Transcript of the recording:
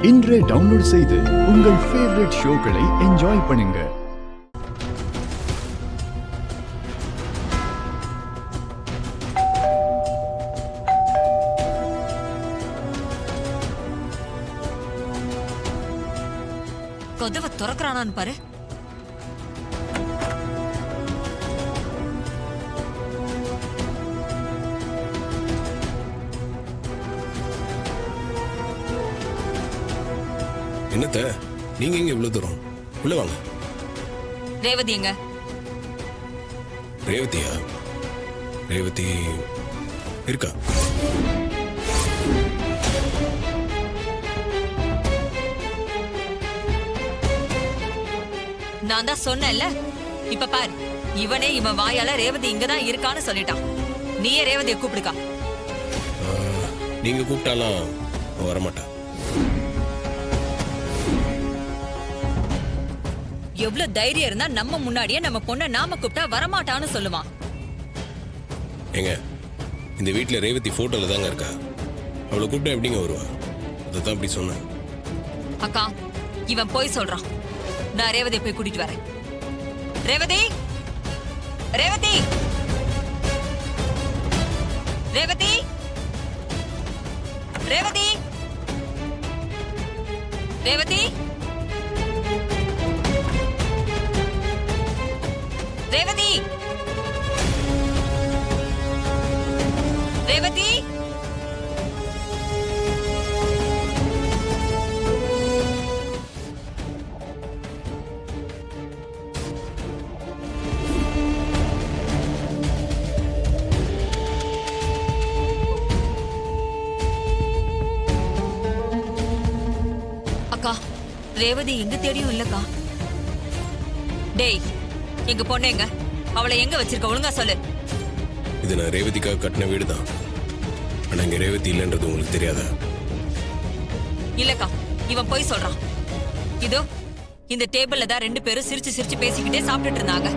இன்றே டவுன்லோட் செய்து உங்கள் ஃபேவரட் ஷோக்களை என்ஜாய் பண்ணுங்க. கதவை திறக்கிறானான்னு பாரு. என்னத்த நீங்க இங்க இவ்வளவு தூரம் உள்ள வாங்க. ரேவதி எங்க? ரேவதியா? ரேவதி இருக்கா? நான் தான் சொன்னேன்ல, இப்ப பாரு, இவனே இவன் வாயால ரேவதி இங்கதான் இருக்கான்னு சொல்லிட்டான். நீயே ரேவதியை கூப்பிடுக்கா. நீங்க கூப்பிட்டாலாம் வரமாட்டா. எவ்வளவு தைரியம் இருந்தா நம்ம முன்னாடியே நம்ம பொண்ண நாம கூப்பிட்டா வரமாட்டான்னு சொல்லுவான். ஏங்க, இந்த வீட்டுல ரேவதி போட்டோல தாங்க இருக்கா. அவளை கூப்பிட்டா எப்படிங்க வருவா? அதான் அப்படி சொன்னேன். அக்கா, இவன் போய் சொல்றான். நான் ரேவதியை போய் கூட்டிட்டு வரேன். ரேவதி, ரேவதி, ரேவதி, ரேவதி, ரேவதி, ரேவதி, ரேவதி. அக்கா, ரேவதி எங்க தேடியும் இல்லக்கா. டேய், எங்க பொண்ணு எங்க? அவளை எங்க வச்சிருக்க? ஒழுங்கா சொல்லு. இது நான் ரேவதிக்காக கட்டின வீடு தான். ஆனா இங்க ரேவதி இல்லைன்றது உங்களுக்கு தெரியாதா? இல்லக்கா, இவன் போய் சொல்றான். இதோ இந்த டேபிள்ல தான் ரெண்டு பேரும் சிரிச்சு சிரிச்சு பேசிக்கிட்டே சாப்பிட்டுட்டு இருந்தாங்க.